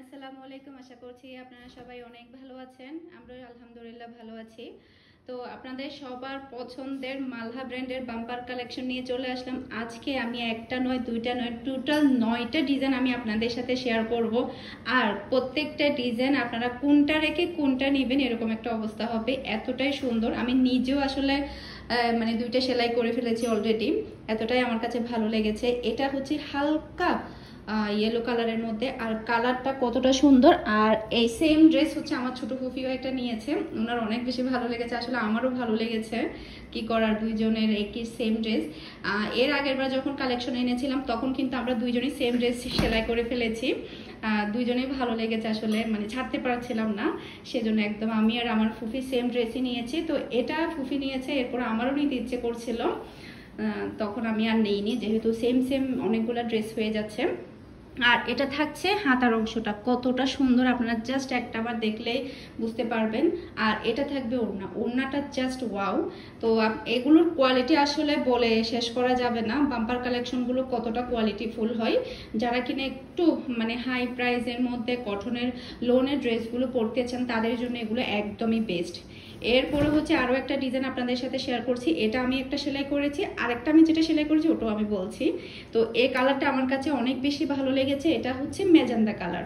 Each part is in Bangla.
আসসালামু আলাইকুম। আশা করছি আপনারা সবাই অনেক ভালো আছেন। আমরা আলহামদুলিল্লাহ ভালো আছি। তো আপনাদের সবার পছন্দের মালহা ব্র্যান্ডের বাম্পার কালেকশন নিয়ে চলে আসলাম। আজকে আমি একটা নয় দুইটা নয় টোটাল 9টা ডিজাইন আমি আপনাদের সাথে শেয়ার করব। আর প্রত্যেকটা ডিজাইন আপনারা কোনটা রেখে কোনটা নেবেন এরকম একটা অবস্থা হবে, এতটাই সুন্দর। আমি নিজেও আসলে মানে দুইটা সেলাই করে ফেলেছি অলরেডি, এতটাই আমার কাছে ভালো লেগেছে। এটা হচ্ছে হালকা ইয়েলো কালারের মধ্যে, আর কালারটা কতটা সুন্দর। আর এই সেম ড্রেস হচ্ছে আমার ছোট ফুফিও একটা নিয়েছে, ওনার অনেক বেশি ভালো লেগেছে, আসলে আমারও ভালো লেগেছে। কি করার, দুইজনের একই সেম ড্রেস। এর আগের বার যখন কালেকশন এনেছিলাম তখন কিন্তু আমরা দুইজনই সেম ড্রেস সেলাই করে ফেলেছি। দুইজনেই ভালো লেগেছে, আসলে মানে ছাড়তে পারছিলাম না, সেজন্য একদম আমি আর আমার ফুফি সেম ড্রেসই নিয়েছি। তো এটা ফুফি নিয়েছে, এরপর আমারও নিতে ইচ্ছে করছিল, তখন আমি আর নেইনি, যেহেতু সেম সেম অনেকগুলো ড্রেস হয়ে যাচ্ছে। আর এটা থাকছে হাতার অংশটা কতটা সুন্দর, আপনারা জাস্ট একটাবার দেখলেই বুঝতে পারবেন। আর এটা থাকবে ওড়না, ওড়নাটা জাস্ট ওয়াও। তো এগুলোর কোয়ালিটি আসলে বলে শেষ করা যাবে না, বাম্পার কালেকশনগুলো কতটা কোয়ালিটিফুল হয়। যারা কিনা একটু মানে হাই প্রাইসের মধ্যে কটনের লোনের ড্রেসগুলো পরতে চান তাদের জন্য এগুলো একদমই বেস্ট। এরপরে হচ্ছে আরও একটা ডিজাইন আপনাদের সাথে শেয়ার করছি। এটা আমি একটা সেলাই করেছি, আরেকটা আমি যেটা সেলাই করেছি ওটাও আমি বলছি। তো এই কালারটা আমার কাছে অনেক বেশি ভালো লেগেছে, এটা হচ্ছে ম্যাজেন্ডা কালার।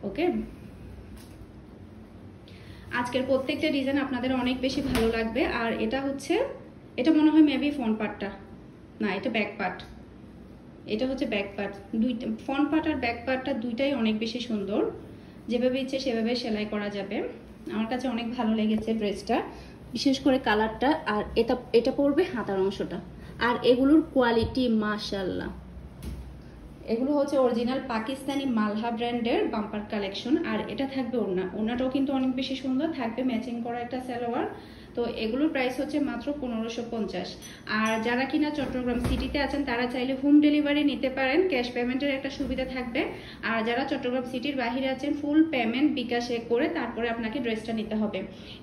ওকে, আজকের প্রত্যেকটা ডিজাইন আপনাদের অনেক বেশি ভালো লাগবে। আর এটা হচ্ছে, এটা মনে হয় মেবি ফ্রন্ট পার্টটা, না এটা ব্যাক পার্ট। এটা হচ্ছে ব্যাক পার্ট, দুইটা ফ্রন্ট পার্ট আর ব্যাক পার্টটা দুইটাই অনেক বেশি সুন্দর, যেভাবে ইচ্ছে সেভাবে সেলাই করা যাবে। আমার কাছে অনেক ভালো লেগেছে ড্রেসটা, বিশেষ করে কালারটা। আর এটা এটা পড়বে হাতার অংশটা। আর এগুলোর কোয়ালিটি মাশাআল্লাহ, এগুলো হচ্ছে অরিজিনাল পাকিস্তানি মালহা ব্র্যান্ডের বাম্পার কালেকশন। আর এটা থাকবে ওড়না, ওড়নাটাও কিন্তু অনেক বেশি সুন্দর, থাকবে ম্যাচিং করা একটা সালোয়ার। তো এগুলোর প্রাইস হচ্ছে মাত্র 1550। আর যারা কিনা চট্টগ্রাম সিটিতে আছেন তারা চাইলে হোম ডেলিভারি নিতে পারেন, ক্যাশ পেমেন্টের একটা সুবিধা থাকবে। আর যারা চট্টগ্রাম সিটির বাইরে আছেন ফুল পেমেন্ট বিকাশে করে তারপরে আপনাকে ড্রেসটা নিতে হবে।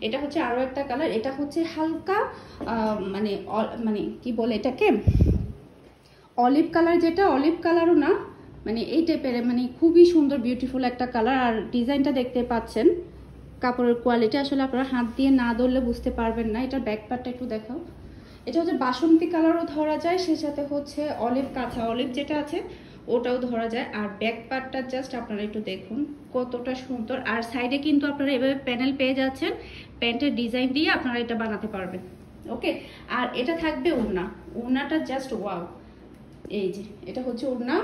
এটা হচ্ছে আরও একটা কালার, এটা হচ্ছে হালকা মানে মানে কি বলে এটাকে, অলিভ কালার, যেটা অলিভ কালারও না, মানে এই টাইপের, মানে খুবই সুন্দর বিউটিফুল একটা কালার। আর ডিজাইনটা দেখতে পাচ্ছেন, কাপড়ের কোয়ালিটি আসলে আপনারা হাত দিয়ে না ধরলে বুঝতে পারবেন না। এটার ব্যাক পার্টটা একটু দেখাও। এটা হচ্ছে বাসন্তী কালারও ধরা যায়, সে সাথে হচ্ছে অলিভ, কাঁচা অলিভ যেটা আছে ওটাও ধরা যায়। আর ব্যাক পার্টটা জাস্ট আপনারা একটু দেখুন কতটা সুন্দর। আর সাইডে কিন্তু আপনারা এভাবে প্যানেল পেয়ে যাচ্ছেন, প্যান্টের ডিজাইন দিয়ে আপনারা এটা বানাতে পারবেন। ওকে, আর এটা থাকবে ওড়না, ওড়নাটা জাস্ট ওয়াও। এই যে এটা হচ্ছে ওড়না।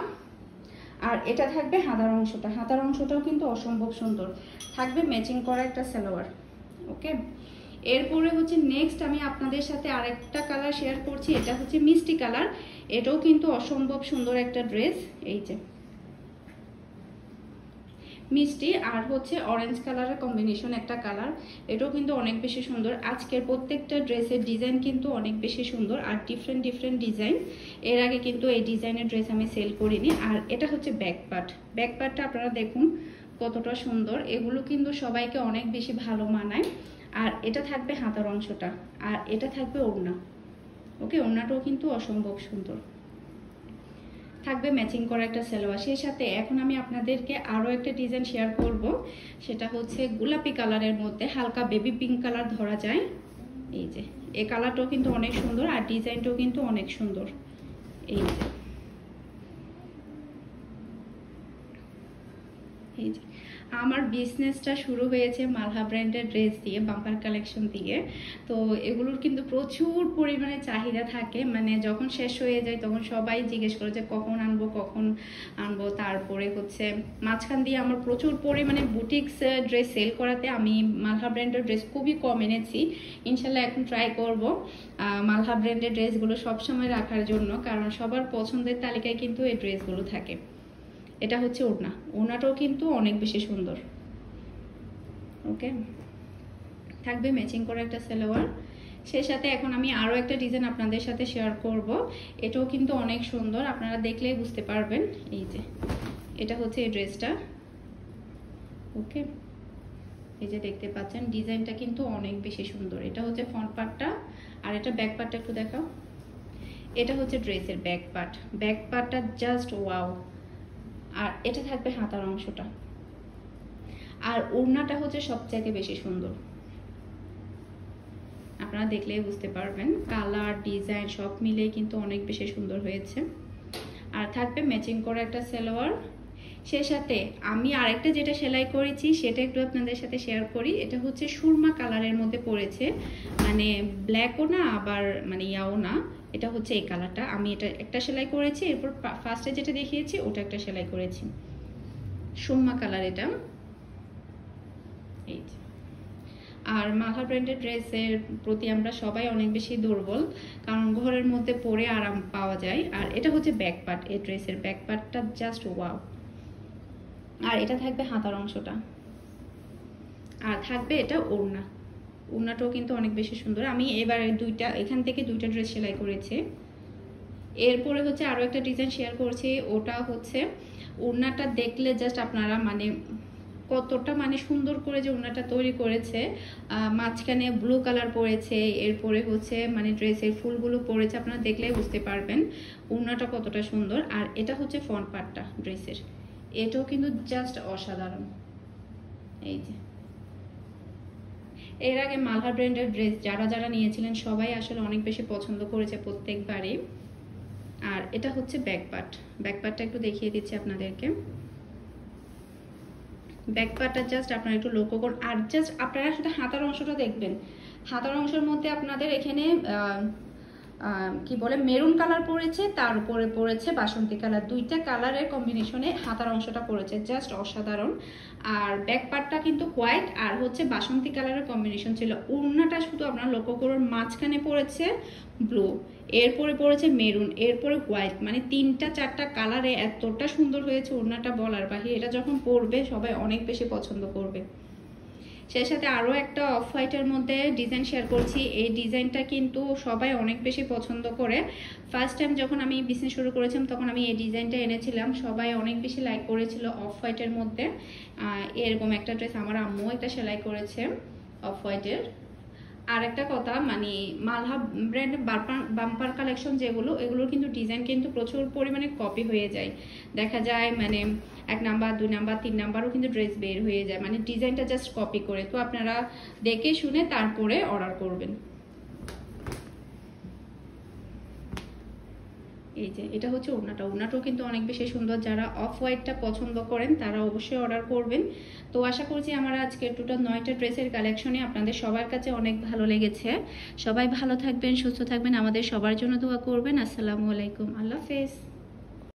আর এটা থাকবে হাতার অংশটা, হাতার অংশটাও কিন্তু অসম্ভব সুন্দর, থাকবে ম্যাচিং করা একটা সালোয়ার। ওকে, এরপরে হচ্ছে নেক্সট আমি আপনাদের সাথে আরেকটা কালার শেয়ার করছি, এটা হচ্ছে মিষ্টি কালার। এটাও কিন্তু অসম্ভব সুন্দর একটা ড্রেস, এই যে মিষ্টি আর হচ্ছে অরেঞ্জ কালারের কম্বিনেশন একটা কালার, এটাও কিন্তু অনেক বেশি সুন্দর। আজকের প্রত্যেকটা ড্রেসের ডিজাইন কিন্তু অনেক বেশি সুন্দর আর ডিফারেন্ট ডিফারেন্ট ডিজাইন। এর আগে কিন্তু এই ডিজাইনের ড্রেস আমি সেল করিনি। আর এটা হচ্ছে ব্যাক পার্ট, ব্যাক পার্টটা আপনারা দেখুন কতটা সুন্দর, এগুলো কিন্তু সবাইকে অনেক বেশি ভালো মানায়। আর এটা থাকবে হাতার অংশটা, আর এটা থাকবে ওড়না। ওকে, ওড়নাটাও কিন্তু অসম্ভব সুন্দর, থাকবে ম্যাচিং করা একটা সালোয়ার। সেই সাথে এখন আমি আপনাদেরকে আরও একটা ডিজাইন শেয়ার করব, সেটা হচ্ছে গোলাপি কালারের মধ্যে হালকা বেবি পিঙ্ক কালার ধরা যায়। এই যে এই কালারটাও কিন্তু অনেক সুন্দর, আর ডিজাইনটাও কিন্তু অনেক সুন্দর। এই যে এই যে আমার বিজনেসটা শুরু হয়েছে মালহা ব্র্যান্ডের ড্রেস দিয়ে, বাম্পার কালেকশন দিয়ে। তো এগুলোর কিন্তু প্রচুর পরিমাণে চাহিদা থাকে, মানে যখন শেষ হয়ে যায় তখন সবাই জিজ্ঞেস করে যে কখন আনবো কখন আনবো। তারপরে হচ্ছে মাঝখান দিয়ে আমার প্রচুর পরিমাণে বুটিক্স ড্রেস সেল করাতে আমি মালহা ব্র্যান্ডের ড্রেস খুবই কম এনেছি। ইনশাল্লাহ এখন ট্রাই করব মালহা ব্র্যান্ডের ড্রেসগুলো সবসময় রাখার জন্য, কারণ সবার পছন্দের তালিকায় কিন্তু এই ড্রেসগুলো থাকে। এটা হচ্ছে ওড়না, ওড়নাটাও কিন্তু অনেক বেশি সুন্দর। ওকে, থাকবে ম্যাচিং করে একটা সালোয়ার। সেই সাথে এখন আমি আরও একটা ডিজাইন আপনাদের সাথে শেয়ার করব, এটাও কিন্তু অনেক সুন্দর, আপনারা দেখলেই বুঝতে পারবেন। এই যে এটা হচ্ছে এই ড্রেসটা। ওকে, এই যে দেখতে পাচ্ছেন ডিজাইনটা কিন্তু অনেক বেশি সুন্দর। এটা হচ্ছে ফ্রন্ট পার্টটা, আর এটা ব্যাক পার্টটা একটু দেখাও। এটা হচ্ছে ড্রেসের ব্যাক পার্ট, ব্যাক পার্টটা জাস্ট ওয়াও। আর এটা থাকবে হাতার অংশটা, আর ওড়নাটা হচ্ছে সবচাইতে বেশি সুন্দর, আপনারা দেখলেই বুঝতে পারবেন। কালার ডিজাইন সব মিলে কিন্তু অনেক বেশি সুন্দর হয়েছে। আর থাকবে ম্যাচিং করে একটা সালোয়ার। সে সাথে আমি আরেকটা যেটা সেলাই করেছি সেটা একটু আপনাদের সাথে শেয়ার করি। এটা হচ্ছে সুরমা কালারের মধ্যে পড়েছে, মানে ব্ল্যাকও না আবার মানে ইয়াও না, এটা হচ্ছে এই কালারটা। আমি এটা একটা সেলাই করেছি, এরপর ফার্স্টে যেটা দেখিয়েছি ওটা একটা সেলাই করেছি, সুরমা কালার এটা। এই আর মালহা ব্র্যান্ডের ড্রেসের প্রতি আমরা সবাই অনেক বেশি দুর্বল, কারণ ঘরের মধ্যে পরে আরাম পাওয়া যায়। আর এটা হচ্ছে ব্যাক পার্ট, এই ড্রেসের ব্যাক পার্টটা জাস্ট ওয়াও। আর এটা থাকবে হাতার অংশটা, আর থাকবে এটা ওড়না। ওড়নাটাও কিন্তু অনেক বেশি সুন্দর। আমি এবারে এখান থেকে দুইটা ড্রেস সেলাই করেছি। এরপরে হচ্ছে আরো একটা ডিজাইন শেয়ার করছি, ওটা হচ্ছে ওড়নাটা দেখলে জাস্ট আপনারা মানে কতটা মানে সুন্দর করে যে ওড়নাটা তৈরি করেছে। মাঝখানে ব্লু কালার পড়েছে, এরপরে হচ্ছে মানে ড্রেসের ফুলগুলো পড়েছে, আপনারা দেখলেই বুঝতে পারবেন ওড়নাটা কতটা সুন্দর। আর এটা হচ্ছে ফ্রন্ট পার্টটা ড্রেসের, এটাও কিন্তু জাস্ট অসাধারণ। এই যে এর আগে মালহা ব্র্যান্ডের ড্রেস যারা যারা নিয়েছিলেন সবাই আসলে অনেক বেশি পছন্দ করেছে প্রত্যেকবারই। আর এটা হচ্ছে ব্যাক পার্ট, ব্যাক পার্টটা একটু দেখিয়ে দিচ্ছি আপনাদেরকে। ব্যাক পার্টটা জাস্ট আপনারা একটু লক্ষ্য করুন। আর জাস্ট আপনারা শুধু হাতার অংশটা দেখবেন, হাতার অংশের মধ্যে আপনাদের এখানে কি বলে মেরুন কালার পড়েছে, তার উপরে পড়েছে বাসন্তী কালার, দুইটা কালারের কম্বিনেশনে হাতার অংশটা পড়েছে, জাস্ট অসাধারণ। আর ব্যাক পার্টটা কিন্তু হোয়াইট আর হচ্ছে বাসন্তী কালারের কম্বিনেশন ছিল। ওড়নাটা শুধু আপনারা লক্ষ্য করুন, মাঝখানে পড়েছে ব্লু, এরপরে পড়েছে মেরুন, এরপরে হোয়াইট, মানে তিনটা চারটা কালারে এতটা সুন্দর হয়েছে ওড়নাটা বলার বাহিরে। এটা যখন পরবে সবাই অনেক বেশি পছন্দ করবে। সেই সাথে আরও একটা অফ হোয়াইটের মধ্যে ডিজাইন শেয়ার করছি। এই ডিজাইনটা কিন্তু সবাই অনেক বেশি পছন্দ করে। ফার্স্ট টাইম যখন আমি বিজনেস শুরু করেছিলাম তখন আমি এই ডিজাইনটা এনেছিলাম, সবাই অনেক বেশি লাইক করেছিল। অফ হোয়াইটের মধ্যে এরকম একটা ড্রেস আমার আম্মু একটা সেলাই করেছে অফ হোয়াইটের। আর একটা কথা, মানে মালহা ব্র্যান্ডের বাম্পার কালেকশন যেগুলো, এগুলোর কিন্তু ডিজাইন কিন্তু প্রচুর পরিমাণে কপি হয়ে যায়। দেখা যায় মানে 1 নাম্বার 2 নাম্বার 3 নাম্বারও কিন্তু ড্রেস বের হয়ে যায়, মানে ডিজাইনটা জাস্ট কপি করে। তো আপনারা দেখে শুনে তারপরে অর্ডার করবেন। এই যে এটা হচ্ছে ওড়নাটা, ওড়নাটাও কিন্তু অনেক বেশি সুন্দর। যারা অফ হোয়াইটটা পছন্দ করেন তারা অবশ্যই অর্ডার করবেন। তো আশা করছি আমার আজকে টোটাল 9টা ড্রেসের কালেকশনে আপনাদের সবার কাছে অনেক ভালো লেগেছে। সবাই ভালো থাকবেন, সুস্থ থাকবেন, আমাদের সবার জন্য দোয়া করবেন। আসসালামু আলাইকুম, আল্লাহ হাফেজ।